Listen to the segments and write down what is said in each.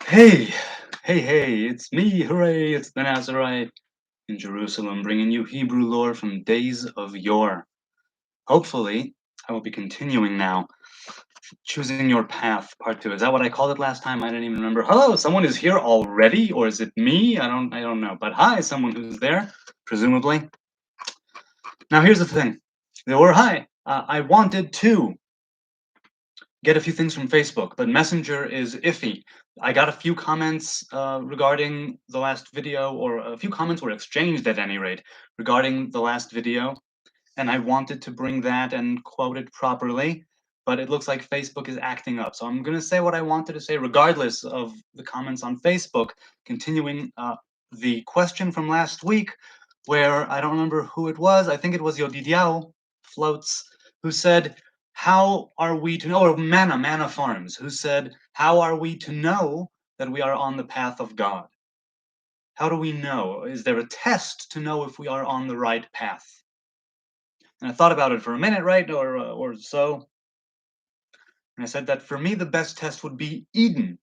Hey, hey, it's me, hooray, it's the Nazarite in Jerusalem, bringing you Hebrew lore from days of yore. Hopefully, I will be continuing now, choosing your path, part two. Is that what I called it last time? I didn't even remember. Hello, someone is here already, or is it me? I don't know. But hi, someone who's there, presumably. Now here's the thing. Hi. I wanted to get a few things from Facebook, but Messenger is iffy. I got a few comments regarding the last video, or a few comments were exchanged at any rate regarding the last video, and I wanted to bring that and quote it properly, but it looks like Facebook is acting up. So I'm going to say what I wanted to say regardless of the comments on Facebook, continuing the question from last week, where I don't remember who it was. I think it was Yodidiao Floats, who said, how are we to know, or Mana Farms, who said, how are we to know that we are on the path of God? How do we know? Is there a test to know if we are on the right path? And I thought about it for a minute, right, or so, and I said that for me the best test would be Eden.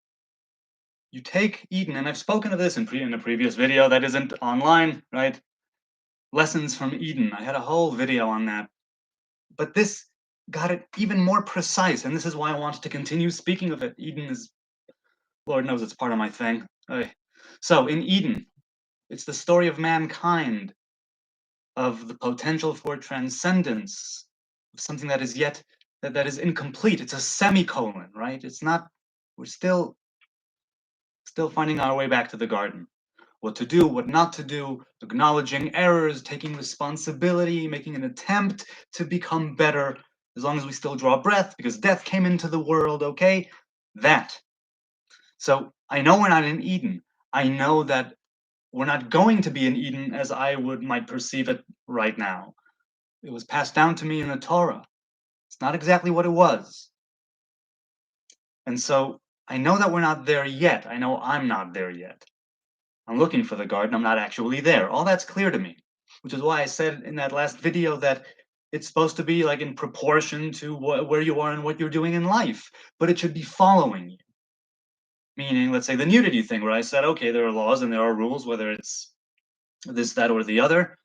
You take Eden, and I've spoken of this in a previous video that isn't online, right? Lessons from Eden. I had a whole video on that, but this got it even more precise, and this is why I wanted to continue speaking of it. Eden is, Lord knows, it's part of my thing. So in Eden, it's the story of mankind, of the potential for transcendence, of something that is yet that is incomplete. It's a semicolon, right? It's not. We're still finding our way back to the garden. What to do, what not to do, acknowledging errors, taking responsibility, making an attempt to become better, as long as we still draw breath, because death came into the world, okay? That. So I know we're not in Eden. I know that we're not going to be in Eden as I might perceive it right now. It was passed down to me in the Torah. It's not exactly what it was. And so I know that we're not there yet. I know I'm not there yet. I'm looking for the garden. I'm not actually there. All that's clear to me, which is why I said in that last video that it's supposed to be like in proportion to where you are and what you're doing in life, but it should be following you. Meaning, let's say the nudity thing, where I said, okay, there are laws and there are rules, whether it's this, that, or the other.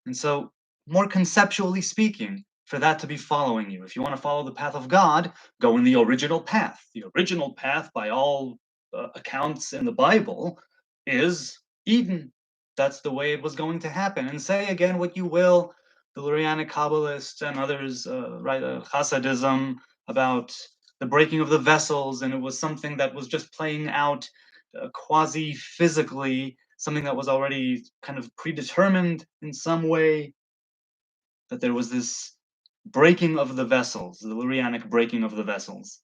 And so, more conceptually speaking, for that to be following you, if you want to follow the path of God, go in the original path. The original path, by all accounts in the Bible, is Eden. That's the way it was going to happen. And say again what you will, the Lurianic Kabbalists and others, right, Hasidism, about the breaking of the vessels, and it was something that was just playing out quasi-physically, something that was already kind of predetermined in some way, that there was this breaking of the vessels, the Lurianic breaking of the vessels.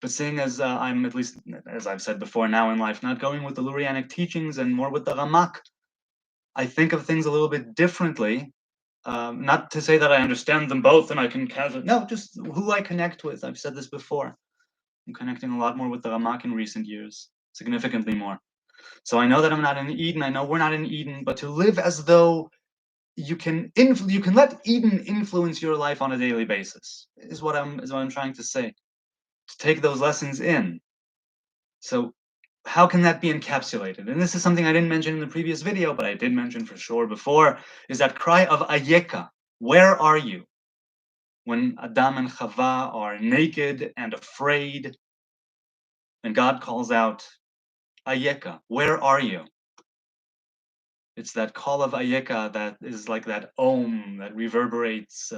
But seeing as I'm, at least as I've said before, now in life, not going with the Lurianic teachings and more with the Ramak, I think of things a little bit differently. Not to say that I understand them both and I can no, just who I connect with. I've said this before. I'm connecting a lot more with the Ramak in recent years, significantly more. So I know that I'm not in Eden. I know we're not in Eden, but to live as though you can let Eden influence your life on a daily basis is what I'm trying to say. To take those lessons in. So how can that be encapsulated? And this is something I didn't mention in the previous video, but I did mention for sure before, is that cry of Ayeka. Where are you? When Adam and Chava are naked and afraid, and God calls out, Ayeka, where are you? It's that call of Ayeka that is like that Om that reverberates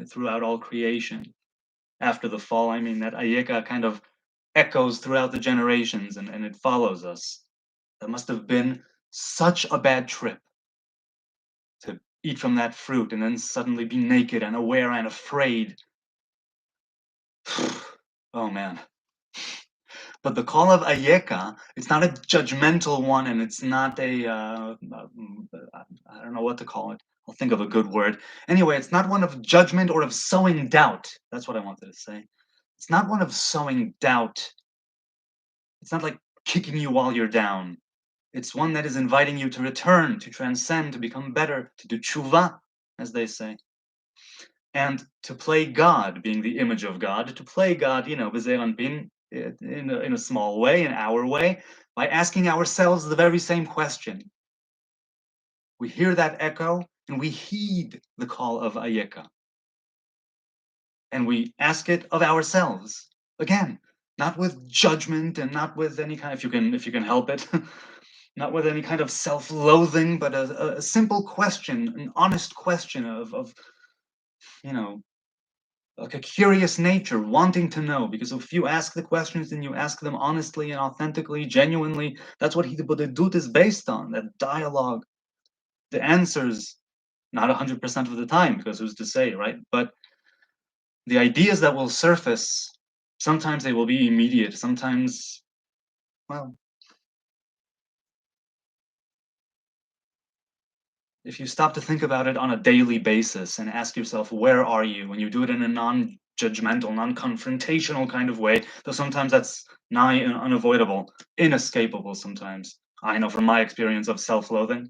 throughout all creation. After the fall, I mean, that Ayeka kind of echoes throughout the generations and it follows us. That must have been such a bad trip to eat from that fruit and then suddenly be naked and aware and afraid. Oh man. But the call of Ayeka, it's not a judgmental one, and it's not I don't know what to call it. I'll think of a good word. Anyway, it's not one of judgment or of sowing doubt. That's what I wanted to say. It's not one of sowing doubt. It's not like kicking you while you're down. It's one that is inviting you to return, to transcend, to become better, to do tshuva, as they say. And to play God, being the image of God, to play God, you know, b'zeir anpin, in a small way, in our way, by asking ourselves the very same question. We hear that echo and we heed the call of Ayeka, and we ask it of ourselves. Again, not with judgment and not with any kind, if you can help it, not with any kind of self-loathing, but a simple question, an honest question of you know like a curious nature, wanting to know. Because if you ask the questions and you ask them honestly and authentically, genuinely, that's what Hidbodedut is based on, that dialogue. The answers, not 100% of the time, because who's to say, right? But the ideas that will surface, sometimes they will be immediate, sometimes, well, if you stop to think about it on a daily basis and ask yourself, where are you? When you do it in a non-judgmental, non-confrontational kind of way, though sometimes that's nigh and unavoidable, inescapable sometimes. I know from my experience of self-loathing,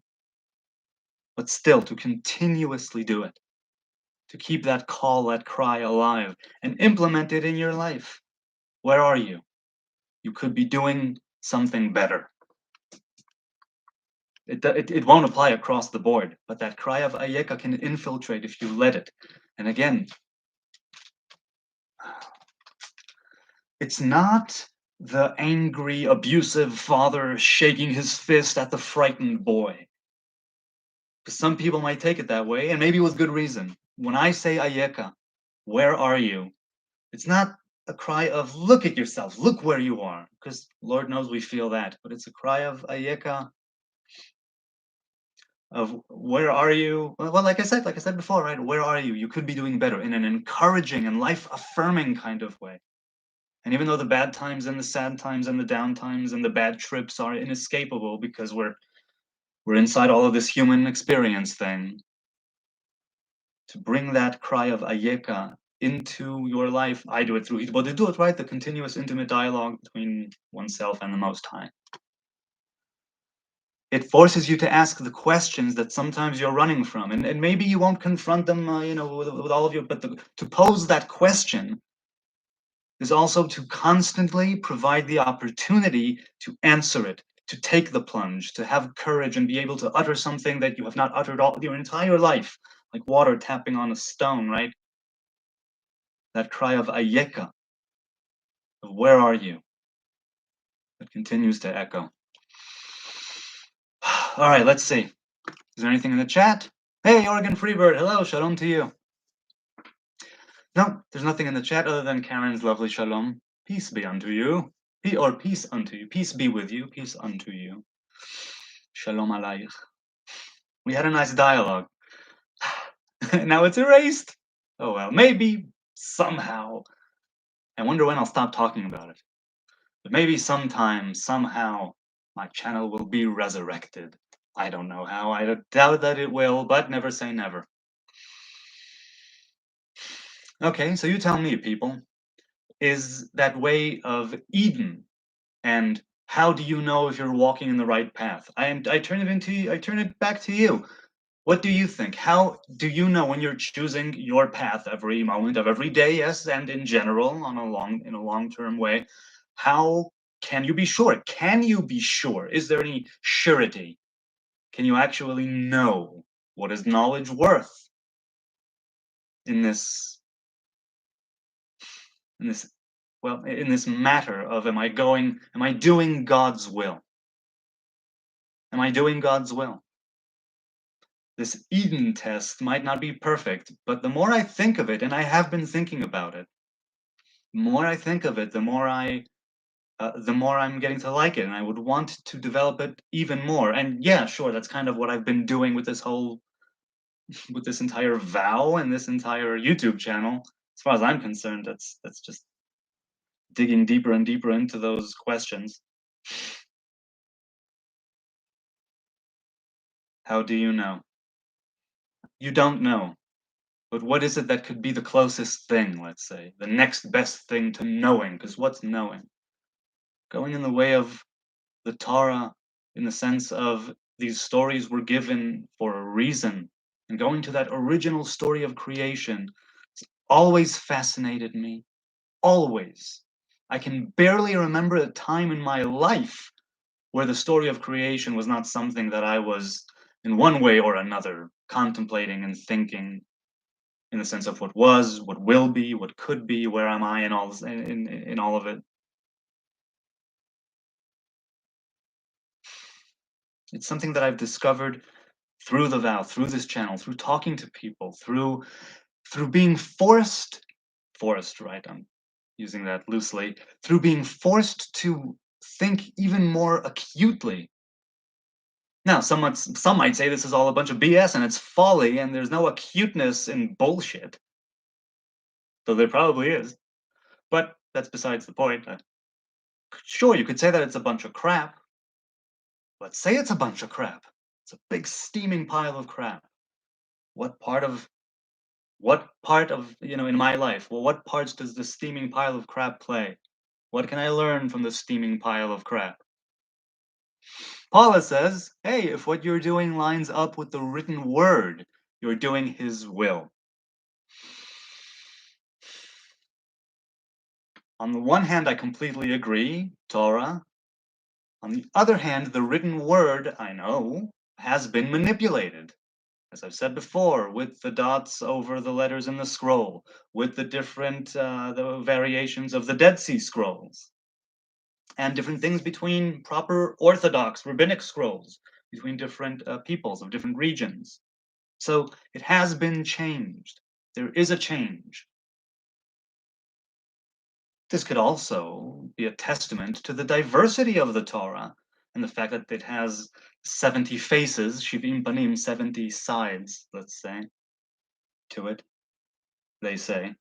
but still to continuously do it, to keep that call, that cry alive and implement it in your life. Where are you? You could be doing something better. It won't apply across the board, but that cry of Ayeka can infiltrate if you let it. And again, it's not the angry, abusive father shaking his fist at the frightened boy. Because some people might take it that way, and maybe with good reason. When I say Ayeka, where are you? It's not a cry of look at yourself, look where you are, because Lord knows we feel that, but it's a cry of Ayeka, of where are you? Well, like I said before, right? Where are you? You could be doing better in an encouraging and life affirming kind of way. And even though the bad times and the sad times and the down times and the bad trips are inescapable because we're inside all of this human experience thing, to bring that cry of Ayeka into your life, I do it through Hitbodedut, right? The continuous intimate dialogue between oneself and the Most High. It forces you to ask the questions that sometimes you're running from, and maybe you won't confront them, with all of you, but to pose that question is also to constantly provide the opportunity to answer it, to take the plunge, to have courage and be able to utter something that you have not uttered all your entire life, like water tapping on a stone, right? That cry of Ayeka, of where are you? That continues to echo. All right, let's see. Is there anything in the chat? Hey, Oregon Freebird, hello, shalom to you. No, there's nothing in the chat other than Karen's lovely shalom. Peace be unto you. Peace unto you. Peace be with you. Peace unto you. Shalom alayich. We had a nice dialogue. Now it's erased. Oh well, maybe somehow. I wonder when I'll stop talking about it. But maybe sometime, somehow, my channel will be resurrected. I don't know how. I doubt that it will, but never say never. Okay, so you tell me, people. Is that way of Eden, and how do you know if you're walking in the right path? I turn it back to you. What do you think? How do you know when you're choosing your path every moment of every day? Yes, and in general, in a long-term way. How can you be sure? Can you be sure? Is there any surety? Can you actually know? What is knowledge worth in this in this matter of am I doing God's will? Am I doing God's will? This Eden test might not be perfect, but the more I think of it, and I have been thinking about it, the more I think of it, the more I'm getting to like it, and I would want to develop it even more. And yeah, sure, that's kind of what I've been doing with with this entire vow and this entire YouTube channel. As far as I'm concerned, that's just digging deeper and deeper into those questions. How do you know? You don't know. But what is it that could be the closest thing, let's say, the next best thing to knowing? Because what's knowing? Going in the way of the Torah, in the sense of these stories were given for a reason, and going to that original story of creation, it's always fascinated me. Always. I can barely remember a time in my life where the story of creation was not something that I was, in one way or another, contemplating and thinking in the sense of what was, what will be, what could be, where am I, and all in all of it. It's something that I've discovered through the vow, through this channel, through talking to people, through being forced, right? I'm using that loosely, through being forced to think even more acutely. Now, some might say this is all a bunch of BS and it's folly and there's no acuteness in bullshit, though there probably is. But that's besides the point. Sure, you could say that it's a bunch of crap. Let's say it's a bunch of crap. It's a big steaming pile of crap. What part of in my life? Well, what parts does the steaming pile of crap play? What can I learn from the steaming pile of crap? Paula says, hey, if what you're doing lines up with the written word, you're doing his will. On the one hand, I completely agree, Torah. On the other hand, the written word, I know, has been manipulated. As I've said before, with the dots over the letters in the scroll, with the different the variations of the Dead Sea Scrolls, and different things between proper Orthodox rabbinic scrolls, between different peoples of different regions. So it has been changed. There is a change. This could also be a testament to the diversity of the Torah and the fact that it has 70 faces, shivim panim, 70 sides, let's say, to it, they say.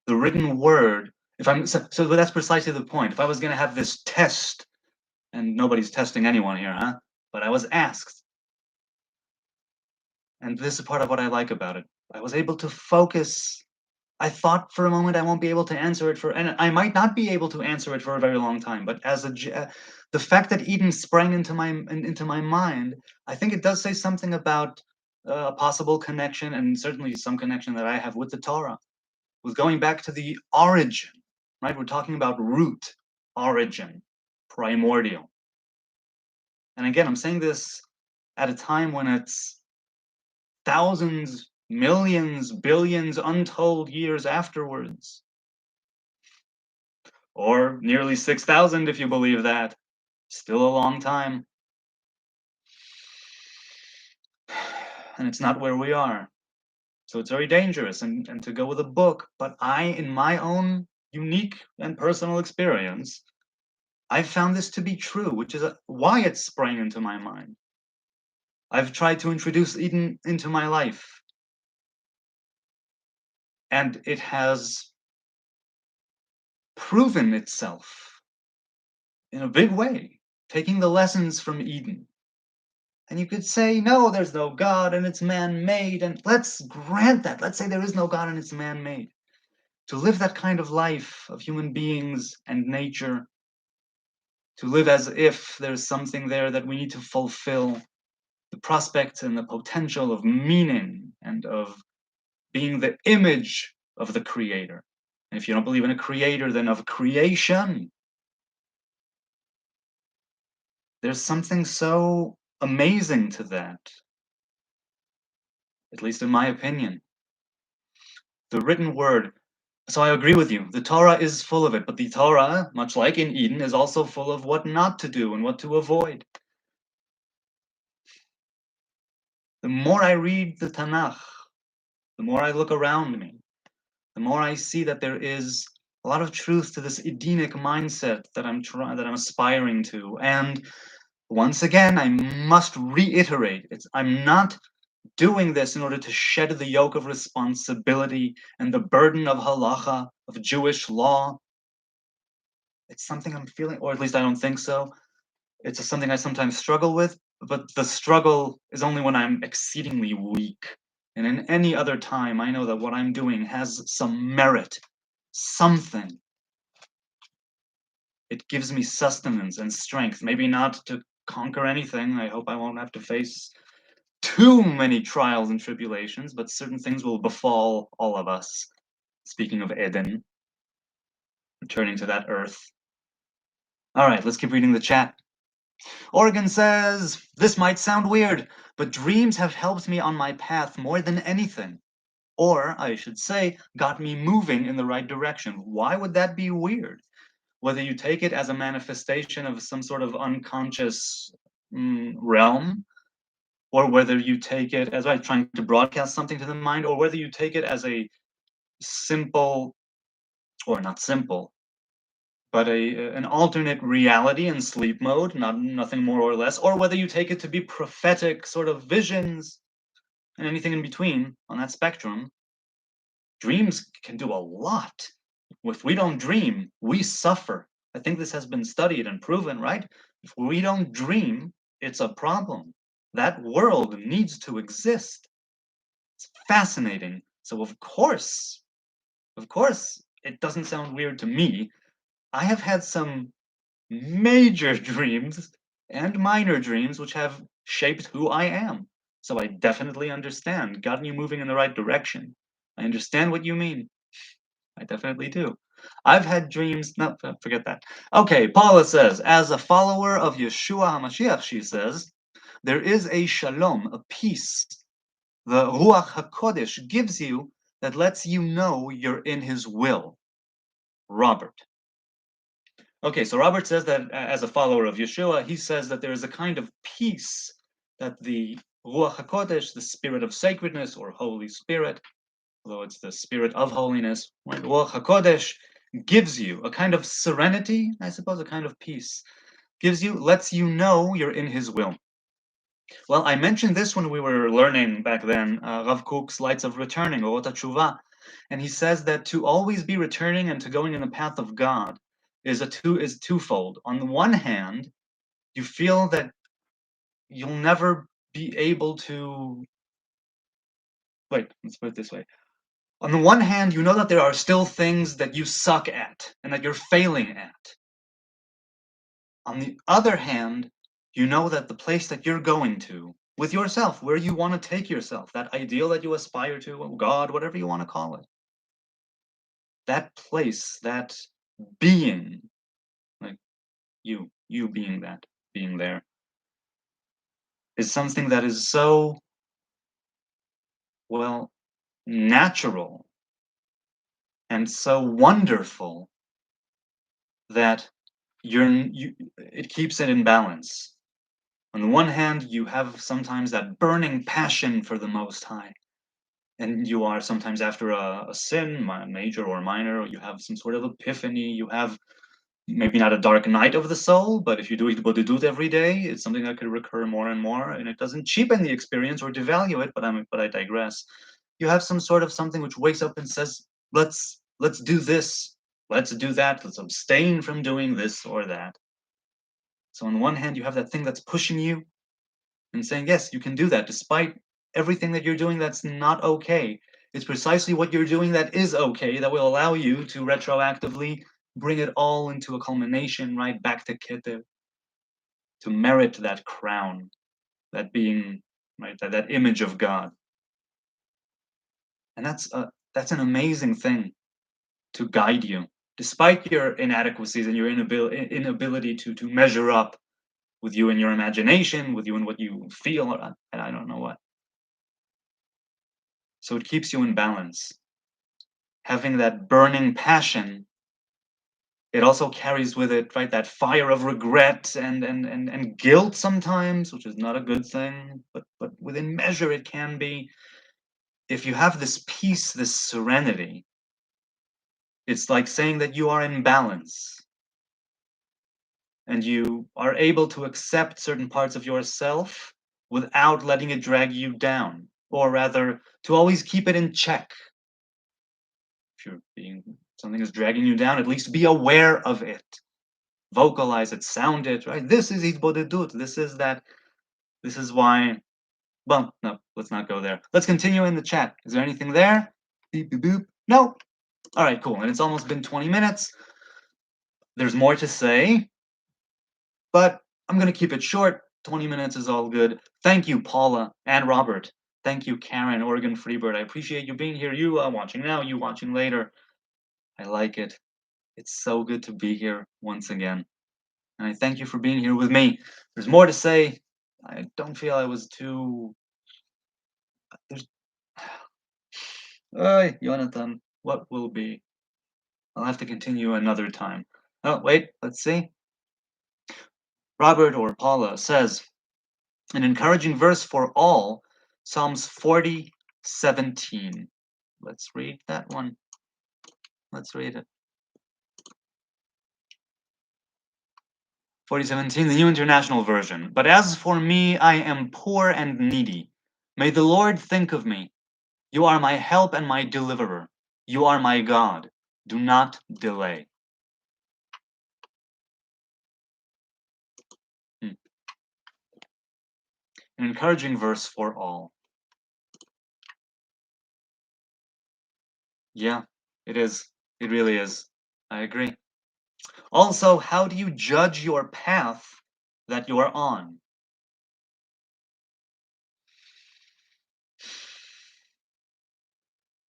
The written word, if I'm so that's precisely the point. If I was going to have this test, and nobody's testing anyone here, huh? But I was asked, and this is part of what I like about it. I was able to focus. I thought for a moment I won't be able to answer it and I might not be able to answer it for a very long time. But the fact that Eden sprang into my mind, I think it does say something about a possible connection, and certainly some connection that I have with the Torah, with going back to the origin, right? We're talking about root, origin, primordial. And again, I'm saying this at a time when it's thousands, millions, billions, untold years afterwards. Or nearly 6,000 if you believe that. Still a long time. And it's not where we are. So it's very dangerous and to go with a book. But in my own unique and personal experience, I've found this to be true, which is why it sprang into my mind. I've tried to introduce Eden into my life. And it has proven itself in a big way, taking the lessons from Eden. And you could say, no, there's no God and it's man-made. And let's grant that. Let's say there is no God and it's man-made. To live that kind of life of human beings and nature, to live as if there's something there that we need to fulfill, the prospects and the potential of meaning and of being the image of the Creator. And if you don't believe in a Creator, then of creation. There's something so amazing to that, at least in my opinion. The written word. So I agree with you. The Torah is full of it, but the Torah, much like in Eden, is also full of what not to do and what to avoid. The more I read the Tanakh, the more I look around me, the more I see that there is a lot of truth to this Edenic mindset that I'm aspiring to. And once again, I must reiterate, I'm not doing this in order to shed the yoke of responsibility and the burden of halacha, of Jewish law. It's something I'm feeling, or at least I don't think so. It's something I sometimes struggle with, but the struggle is only when I'm exceedingly weak. And in any other time, I know that what I'm doing has some merit, something. It gives me sustenance and strength, maybe not to conquer anything. I hope I won't have to face too many trials and tribulations, but certain things will befall all of us. Speaking of Eden. returning to that earth. All right, let's keep reading the chat. Oregon says, this might sound weird, but dreams have helped me on my path more than anything. Or, I should say, got me moving in the right direction. Why would that be weird? Whether you take it as a manifestation of some sort of unconscious realm, or whether you take it as like trying to broadcast something to the mind, or whether you take it as a simple, or not simple, but an alternate reality in sleep mode, nothing more or less, or whether you take it to be prophetic sort of visions and anything in between on that spectrum. Dreams can do a lot. If we don't dream, we suffer. I think this has been studied and proven, right? If we don't dream, it's a problem. That world needs to exist. It's fascinating. So of course, it doesn't sound weird to me. I have had some major dreams and minor dreams which have shaped who I am. So I definitely understand. Gotten you moving in the right direction. I understand what you mean. I definitely do. I've had dreams. No, forget that. Okay, Paula says, as a follower of Yeshua HaMashiach, she says, there is a shalom, a peace, the Ruach HaKodesh gives you that lets you know you're in his will. Robert. Okay, so Robert says that as a follower of Yeshua, he says that there is a kind of peace that the Ruach HaKodesh, the spirit of sacredness or Holy Spirit, although it's the spirit of holiness, right? Ruach HaKodesh gives you a kind of serenity, I suppose, a kind of peace. Lets you know you're in his will. Well, I mentioned this when we were learning back then, Rav Kook's Lights of Returning, or Ota Tshuva, and he says that to always be returning and to going in the path of God is twofold. On the one hand, you feel that you'll never be able to. Wait, let's put it this way. On the one hand, you know that there are still things that you suck at and that you're failing at. On the other hand, you know that the place that you're going to, with yourself, where you want to take yourself, that ideal that you aspire to, God, whatever you want to call it, that place, that being, like you being there, is something that is so, well, natural and so wonderful that it keeps it in balance. On the one hand, you have sometimes that burning passion for the Most High, and you are sometimes after a sin, major or minor, you have some sort of epiphany, you have maybe not a dark night of the soul, but if you do it bodhidut every day, it's something that could recur more and more, and it doesn't cheapen the experience or devalue it, but I digress. You have some sort of something which wakes up and says, let's do this, let's do that, let's abstain from doing this or that. So on one hand, you have that thing that's pushing you and saying, yes, you can do that despite everything that you're doing that's not okay. It's precisely what you're doing that is okay that will allow you to retroactively bring it all into a culmination, right back to Keter, to merit that crown, that being, right, that image of God. And that's an amazing thing to guide you, despite your inadequacies and your inability to measure up with you and your imagination, with you and what you feel, and I don't know what. So it keeps you in balance. Having that burning passion, it also carries with it, right, that fire of regret and guilt sometimes, which is not a good thing, but within measure it can be. If you have this peace, this serenity, it's like saying that you are in balance and you are able to accept certain parts of yourself without letting it drag you down, or rather, to always keep it in check. If you're being something is dragging you down, at least be aware of it, vocalize it, sound it, right? This is Hitbodedut. This is that. This is why. Well, no, let's not go there. Let's continue in the chat. Is there anything there? Beep, beep, boop. No. All right, cool. And it's almost been 20 minutes. There's more to say, but I'm going to keep it short. 20 minutes is all good. Thank you, Paula and Robert. Thank you, Karen, Oregon Freebird. I appreciate you being here. You watching now, you watching later. I like it. It's so good to be here once again. And I thank you for being here with me. There's more to say. I don't feel I was too. There's. Ay, Jonathan, what will be? I'll have to continue another time. Oh, wait, let's see. Robert or Paula says, an encouraging verse for all, Psalms 40:17. Let's read that one. Let's read it. 40:17, the New International Version. But as for me, I am poor and needy. May the Lord think of me. You are my help and my deliverer. You are my God. Do not delay. Hmm. An encouraging verse for all. Yeah, it is. It really is. I agree. Also, how do you judge your path that you are on?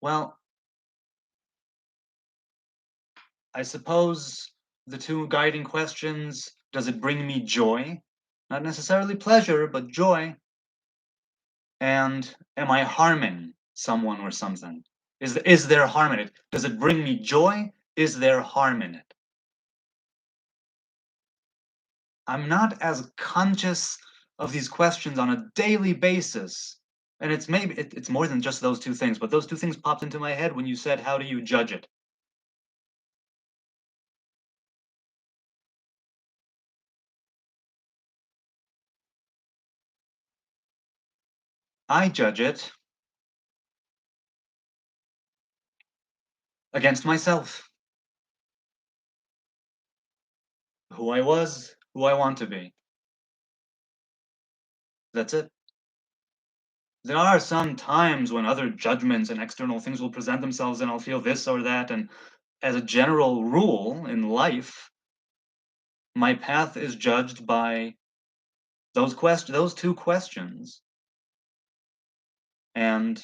Well, I suppose the two guiding questions, does it bring me joy? Not necessarily pleasure, but joy. And am I harming someone or something? Is there harm in it? Does it bring me joy? Is there harm in it? I'm not as conscious of these questions on a daily basis. And it's maybe it's more than just those two things, but those two things popped into my head when you said, how do you judge it? I judge it against myself, who I was, who I want to be. That's it. There are some times when other judgments and external things will present themselves and I'll feel this or that. And as a general rule in life, my path is judged by those two questions. And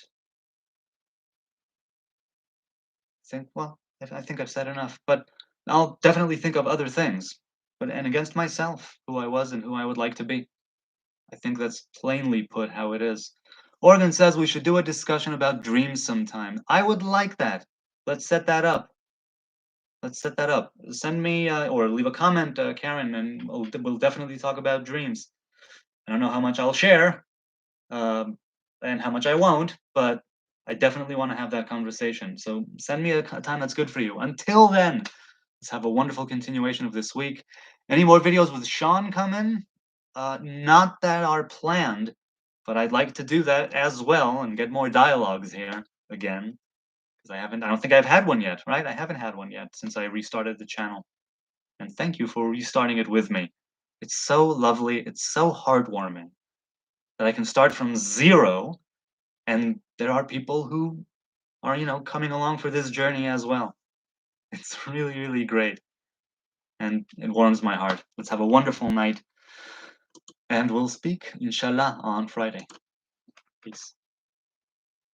think, well, I think I've said enough, but I'll definitely think of other things. But and against myself, who I was and who I would like to be. I think that's plainly put how it is. Organ says we should do a discussion about dreams sometime. I would like that. Let's set that up. Let's set that up. Send me or leave a comment, Karen, and we'll definitely talk about dreams. I don't know how much I'll share and how much I won't, but I definitely want to have that conversation. So send me a time that's good for you. Until then, let's have a wonderful continuation of this week. Any more videos with Sean coming? Not that are planned, but I'd like to do that as well and get more dialogues here again. Because I don't think I've had one yet, right? I haven't had one yet since I restarted the channel. And thank you for restarting it with me. It's so lovely, it's so heartwarming that I can start from zero, and there are people who are, coming along for this journey as well. It's really, really great, and it warms my heart. Let's have a wonderful night, and we'll speak, inshallah, on Friday. Peace.